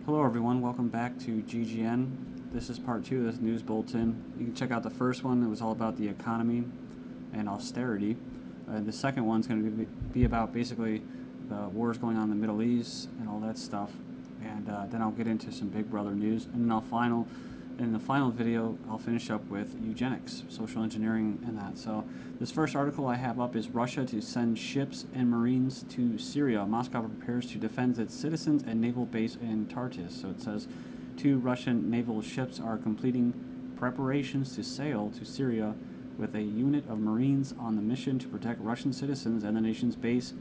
Hello everyone, welcome back to GGN. This is part 2 of this news bulletin. You can check out the first one, it was all about the economy and austerity. The second one's going to be about basically the wars going on in the Middle East and all that stuff. And then I'll get into some Big Brother news. And then in the final video, I'll finish up with eugenics, social engineering, and that. So this first article I have up is Russia to send ships and Marines to Syria. Moscow prepares to defend its citizens and naval base in Tartus. So it says 2 Russian naval ships are completing preparations to sail to Syria with a unit of Marines on the mission to protect Russian citizens and the nation's base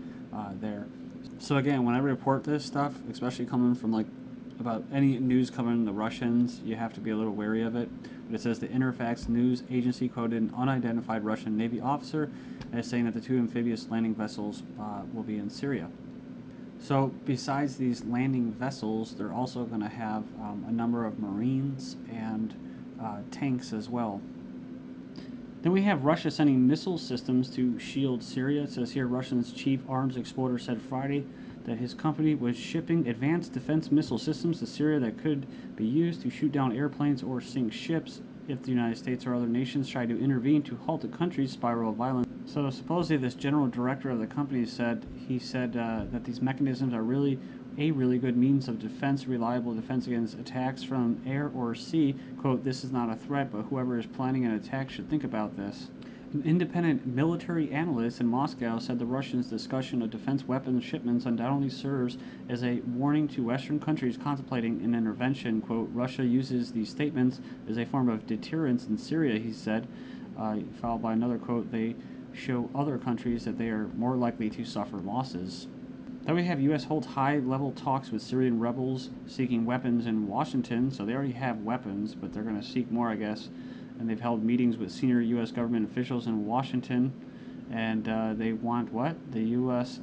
there. So again, when I report this stuff, especially coming from about any news covering the Russians, you have to be a little wary of it. But it says the Interfax news agency quoted an unidentified Russian Navy officer as saying that the 2 amphibious landing vessels will be in Syria. So besides these landing vessels, they're also going to have a number of Marines and tanks as well. Then we have Russia sending missile systems to shield Syria. It says here Russia's chief arms exporter said Friday that his company was shipping advanced defense missile systems to Syria that could be used to shoot down airplanes or sink ships if the United States or other nations try to intervene to halt the country's spiral of violence. So supposedly this general director of the company said that these mechanisms are really a really good means of defense, reliable defense against attacks from air or sea. Quote, this is not a threat, but whoever is planning an attack should think about this. An independent military analyst in Moscow said the Russians' discussion of defense weapons shipments undoubtedly serves as a warning to Western countries contemplating an intervention. Quote, Russia uses these statements as a form of deterrence in Syria, he said, followed by another quote, they show other countries that they are more likely to suffer losses. Then we have U.S. holds high-level talks with Syrian rebels seeking weapons in Washington. So they already have weapons, but they're going to seek more, I guess. And they've held meetings with senior U.S. government officials in Washington. And they want what? The U.S.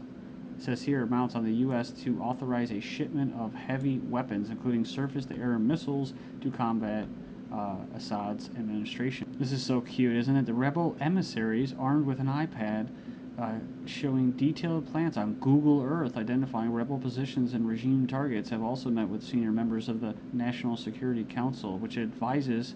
says here amounts on the U.S. to authorize a shipment of heavy weapons, including surface-to-air missiles, to combat Assad's administration. This is so cute, isn't it? The rebel emissaries, armed with an iPad, showing detailed plans on Google Earth identifying rebel positions and regime targets, have also met with senior members of the National Security Council, which advises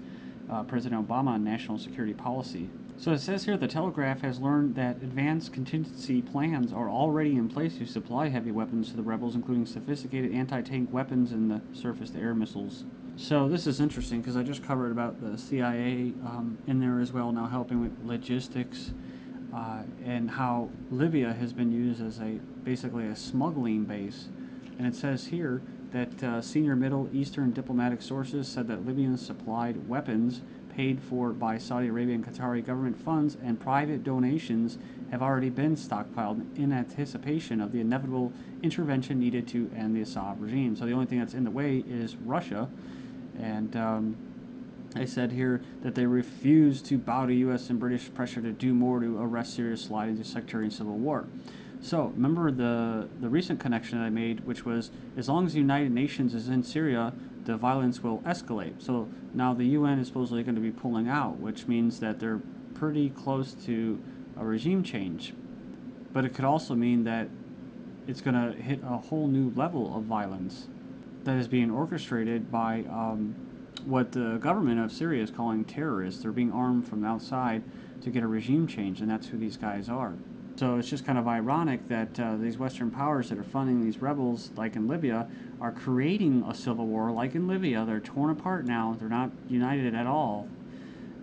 President Obama on national security policy. So it says here the Telegraph has learned that advanced contingency plans are already in place to supply heavy weapons to the rebels, including sophisticated anti-tank weapons and the surface-to-air missiles. So this is interesting because I just covered about the CIA in there as well, now helping with logistics and how Libya has been used as basically a smuggling base. And it says here that senior Middle Eastern diplomatic sources said that Libyans supplied weapons paid for by Saudi Arabian and Qatari government funds and private donations have already been stockpiled in anticipation of the inevitable intervention needed to end the Assad regime. So the only thing that's in the way is Russia. And they said here that they refuse to bow to U.S. and British pressure to do more to arrest Syria's slide into sectarian civil war. So remember the recent connection I made, which was as long as the United Nations is in Syria, the violence will escalate. So now the UN is supposedly going to be pulling out, which means that they're pretty close to a regime change. But it could also mean that it's going to hit a whole new level of violence that is being orchestrated by what the government of Syria is calling terrorists. They're being armed from outside to get a regime change, and that's who these guys are. So it's just kind of ironic that these Western powers that are funding these rebels, like in Libya, are creating a civil war like in Libya. They're torn apart now. They're not united at all.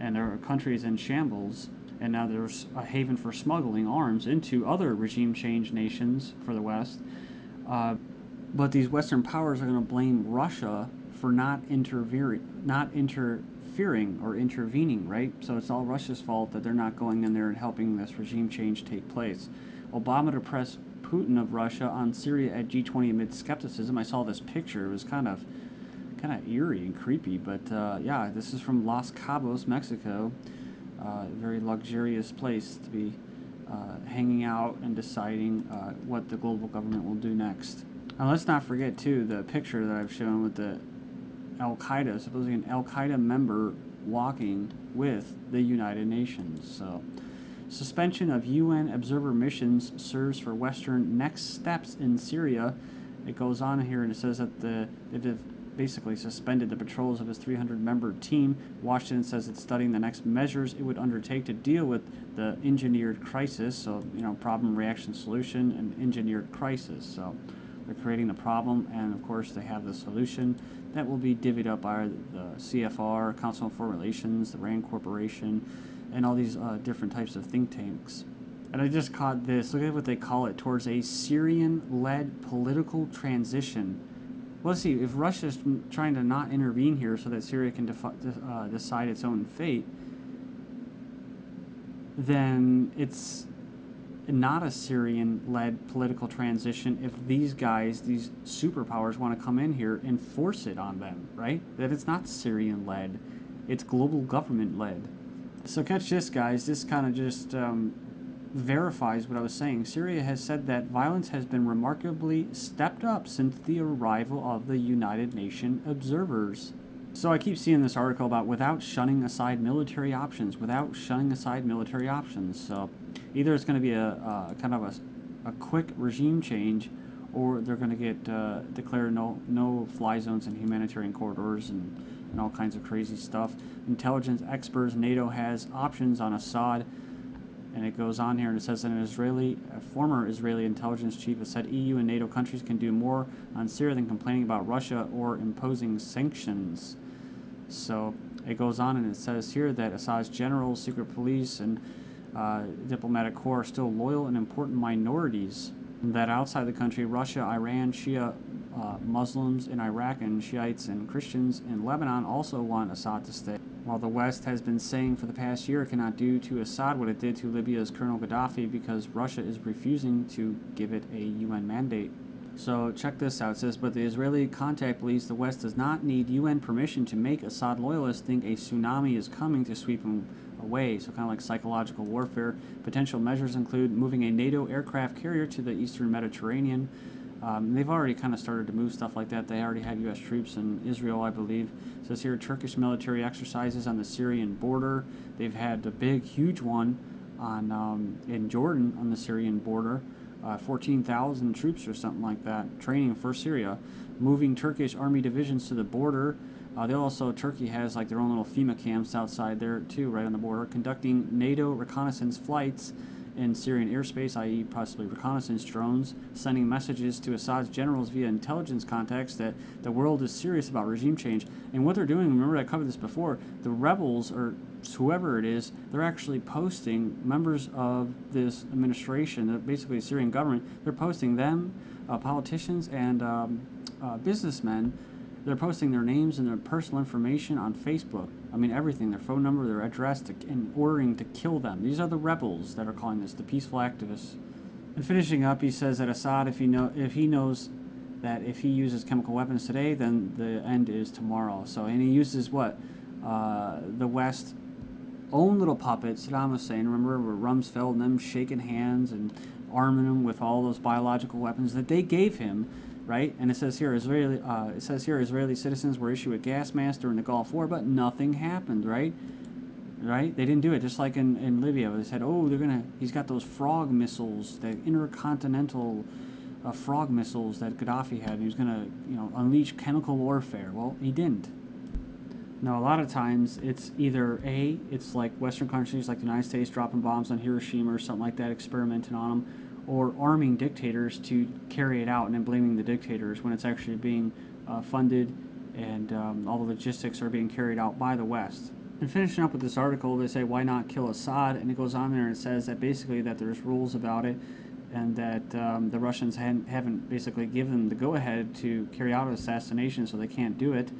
And their country is in shambles. And now there's a haven for smuggling arms into other regime change nations for the West. But these Western powers are going to blame Russia for not interfering or intervening, right? So it's all Russia's fault that they're not going in there and helping this regime change take place. Obama to press Putin of Russia on Syria at G20 amid skepticism. I saw this picture. It was kind of eerie and creepy, but yeah, this is from Los Cabos, Mexico. A very luxurious place to be hanging out and deciding what the global government will do next. Now let's not forget too the picture that I've shown with the Al-Qaeda, supposedly an Al-Qaeda member walking with the United Nations. So, suspension of UN observer missions serves for Western next steps in Syria it goes on here and it says that it have basically suspended the patrols of his 300-member team. Washington says it's studying the next measures it would undertake to deal with the engineered crisis. So, problem, reaction, solution, and engineered crisis. So they're creating the problem, and of course they have the solution that will be divvied up by the CFR, Council on Foreign Relations, the RAND Corporation, and all these different types of think tanks. And I just caught this. Look at what they call it: towards a Syrian-led political transition. Well, let's see, if Russia's trying to not intervene here so that Syria can decide its own fate, then it's not a Syrian-led political transition if these guys, these superpowers, want to come in here and force it on them, right? That it's not Syrian-led, it's global government-led. So catch this, guys. This kind of just verifies what I was saying. Syria has said that violence has been remarkably stepped up since the arrival of the United Nations observers. So I keep seeing this article about without shunning aside military options, So either it's going to be a kind of a quick regime change, or they're going to get declare no fly zones and humanitarian corridors and all kinds of crazy stuff. Intelligence experts, NATO has options on Assad. And it goes on here and it says that a former Israeli intelligence chief has said EU and NATO countries can do more on Syria than complaining about Russia or imposing sanctions. So it goes on and it says here that Assad's generals, secret police, and diplomatic corps are still loyal and important minorities. And that outside the country, Russia, Iran, Shia Muslims in Iraq, and Shiites and Christians in Lebanon also want Assad to stay. While the West has been saying for the past year it cannot do to Assad what it did to Libya's Colonel Gaddafi because Russia is refusing to give it a UN mandate. So check this out. It says, but the Israeli contact believes the West does not need UN permission to make Assad loyalists think a tsunami is coming to sweep him away. So kind of like psychological warfare. Potential measures include moving a NATO aircraft carrier to the eastern Mediterranean. They've already kind of started to move stuff like that. They already have U.S. troops in Israel, I believe. It says here, Turkish military exercises on the Syrian border. They've had a big, huge one on in Jordan on the Syrian border. 14,000 troops or something like that, training for Syria. Moving Turkish army divisions to the border. Turkey has like their own little FEMA camps outside there too, right on the border. Conducting NATO reconnaissance flights in Syrian airspace, i.e. possibly reconnaissance drones, sending messages to Assad's generals via intelligence contacts that the world is serious about regime change. And what they're doing, remember I covered this before, the rebels, or whoever it is, they're actually posting members of this administration, basically the Syrian government, they're posting them, politicians and businessmen, they're posting their names and their personal information on Facebook. I mean, everything, their phone number, their address, and ordering to kill them. These are the rebels that are calling this, the peaceful activists. And finishing up, he says that Assad, if he knows that if he uses chemical weapons today, then the end is tomorrow. So, and he uses what? The West own little puppets, Saddam Hussein, remember, where Rumsfeld and them shaking hands and arming him with all those biological weapons that they gave him. Right, and it says here Israeli citizens were issued a gas mask during the Gulf War, but nothing happened. Right, they didn't do it. Just like in Libya, they said, "Oh, he's got those frog missiles, the intercontinental frog missiles that Gaddafi had. And he was gonna, unleash chemical warfare." Well, he didn't. Now, a lot of times it's either it's like Western countries like the United States dropping bombs on Hiroshima or something like that, experimenting on them, or arming dictators to carry it out and then blaming the dictators when it's actually being funded and all the logistics are being carried out by the West. And finishing up with this article, they say, why not kill Assad? And it goes on there and it says that basically that there's rules about it and that the Russians haven't basically given them the go-ahead to carry out an assassination, so they can't do it.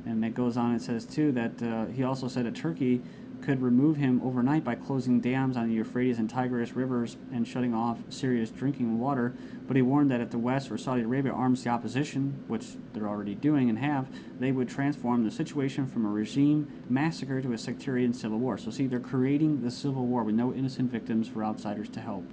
And it goes on and says, too, that he also said that Turkey could remove him overnight by closing dams on the Euphrates and Tigris rivers and shutting off Syria's drinking water. But he warned that if the West or Saudi Arabia arms the opposition, which they're already doing and have, they would transform the situation from a regime massacre to a sectarian civil war. So see, they're creating the civil war with no innocent victims for outsiders to help.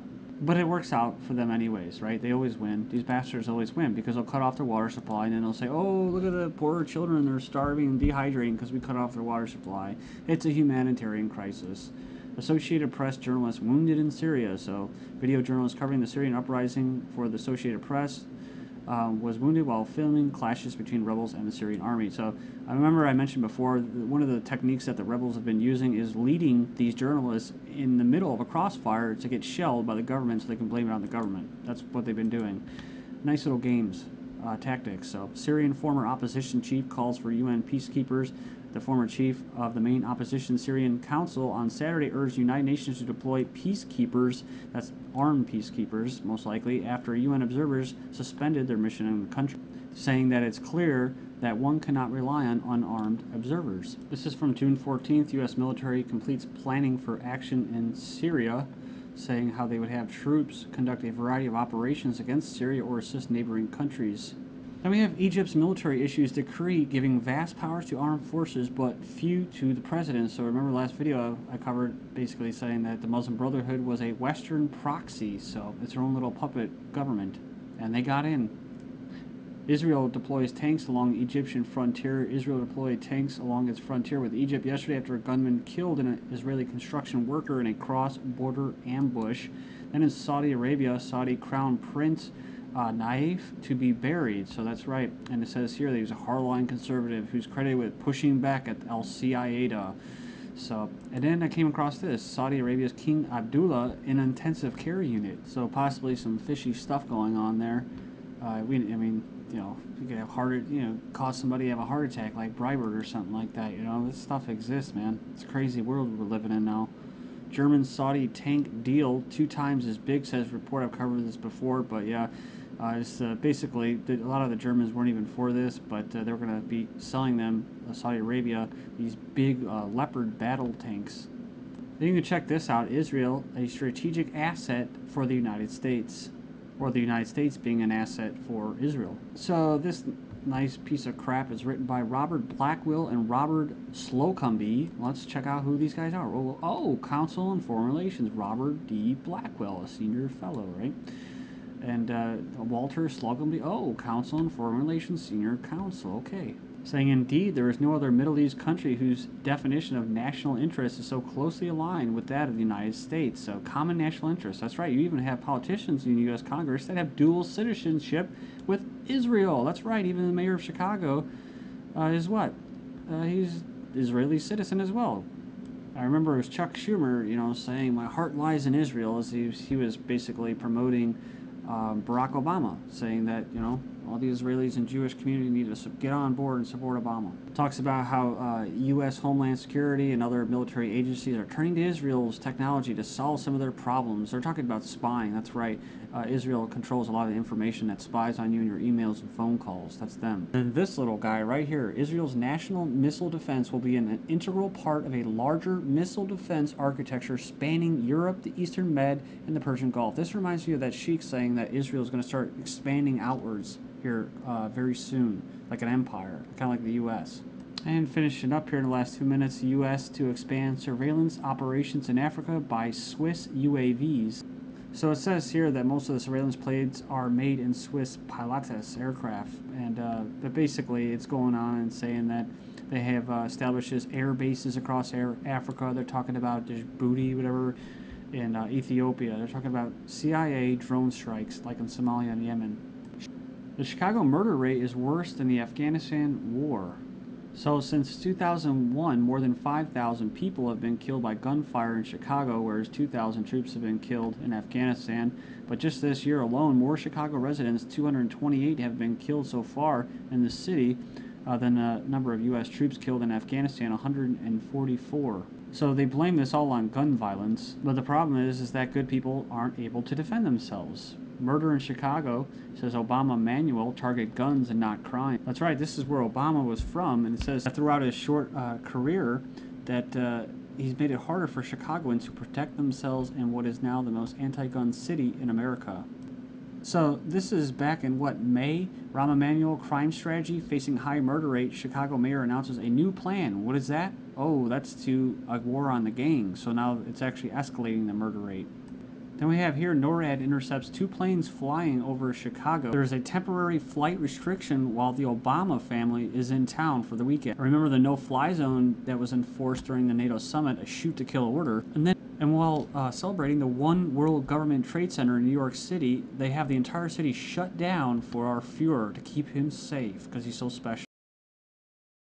But it works out for them anyways, right? They always win. These bastards always win because they'll cut off their water supply and then they'll say, oh, look at the poor children. They're starving and dehydrating because we cut off their water supply. It's a humanitarian crisis. Associated Press journalist wounded in Syria. So video journalist covering the Syrian uprising for the Associated Press was wounded while filming clashes between rebels and the Syrian army. So I remember I mentioned before, one of the techniques that the rebels have been using is leading these journalists in the middle of a crossfire to get shelled by the government so they can blame it on the government. That's what they've been doing. Nice little games, tactics. So Syrian former opposition chief calls for UN peacekeepers. The former chief of the main opposition Syrian council on Saturday urged the United Nations to deploy peacekeepers, that's armed peacekeepers most likely, after UN observers suspended their mission in the country, saying that it's clear that one cannot rely on unarmed observers. This is from June 14th. U.S. military completes planning for action in Syria, saying how they would have troops conduct a variety of operations against Syria or assist neighboring countries. Then we have Egypt's military issues decree giving vast powers to armed forces but few to the president. So remember last video I covered basically saying that the Muslim Brotherhood was a Western proxy, so it's their own little puppet government, and they got in. Israel deploys tanks along the Egyptian frontier. Israel deployed tanks along its frontier with Egypt yesterday after a gunman killed an Israeli construction worker in a cross-border ambush. Then in Saudi Arabia, Saudi Crown Prince Nayef to be buried. So that's right. And it says here that he's a hardline conservative who's credited with pushing back at al-Qaeda. So, and then I came across this. Saudi Arabia's King Abdullah in an intensive care unit. So possibly some fishy stuff going on there. I mean, you know, you could have cause somebody to have a heart attack like Breitbart or something like that. You know, this stuff exists, man. It's a crazy world we're living in now. German-Saudi tank deal 2 times as big, says report. I've covered this before, but yeah. It's basically, a lot of the Germans weren't even for this, but they were going to be selling them, Saudi Arabia, these big Leopard battle tanks. Then you can check this out. Israel, a strategic asset for the United States, or the United States being an asset for Israel. So this nice piece of crap is written by Robert Blackwell and Robert Slocumby. Let's check out who these guys are. Oh, Council on Foreign Relations, Robert D. Blackwell, a senior fellow, right? And Walter Slocumby, Council on Foreign Relations, Senior Counsel, okay. Saying, indeed, there is no other Middle East country whose definition of national interest is so closely aligned with that of the United States. So, common national interest. That's right, you even have politicians in the U.S. Congress that have dual citizenship with Israel. That's right, even the mayor of Chicago is what? He's Israeli citizen as well. I remember it was Chuck Schumer, saying, my heart lies in Israel, as he was basically promoting Barack Obama, saying that, all the Israelis and Jewish community need to get on board and support Obama. Talks about how U.S. Homeland Security and other military agencies are turning to Israel's technology to solve some of their problems. They're talking about spying. That's right. Israel controls a lot of the information that spies on you in your emails and phone calls. That's them. And this little guy right here, Israel's national missile defense will be an integral part of a larger missile defense architecture spanning Europe, the Eastern Med, and the Persian Gulf. This reminds me of that sheik saying that Israel is going to start expanding outwards here very soon, like an empire, kind of like the U.S. And finishing up here in the last 2 minutes, the U.S. to expand surveillance operations in Africa by Swiss UAVs. So it says here that most of the surveillance planes are made in Swiss Pilatus aircraft, and but basically it's going on and saying that they have established air bases across Africa. They're talking about Djibouti, whatever, in Ethiopia. They're talking about CIA drone strikes like in Somalia and Yemen. The Chicago murder rate is worse than the Afghanistan war. So since 2001, more than 5,000 people have been killed by gunfire in Chicago, whereas 2,000 troops have been killed in Afghanistan. But just this year alone, more Chicago residents, 228, have been killed so far in the city than the number of U.S. troops killed in Afghanistan, 144. So they blame this all on gun violence, but the problem is that good people aren't able to defend themselves. Murder in Chicago, says Obama manual, target guns and not crime. That's right, this is where Obama was from, and it says throughout his short career that he's made it harder for Chicagoans to protect themselves in what is now the most anti-gun city in America. So this is back in May? Rahm Emanuel crime strategy facing high murder rate. Chicago mayor announces a new plan. What is that? Oh, that's to a war on the gang. So now it's actually escalating the murder rate. Then we have here NORAD intercepts 2 planes flying over Chicago. There's a temporary flight restriction while the Obama family is in town for the weekend. Remember the no-fly zone that was enforced during the NATO summit, a shoot-to-kill order. And then And while celebrating the One World Government Trade Center in New York City, they have the entire city shut down for our Fuhrer to keep him safe because he's so special.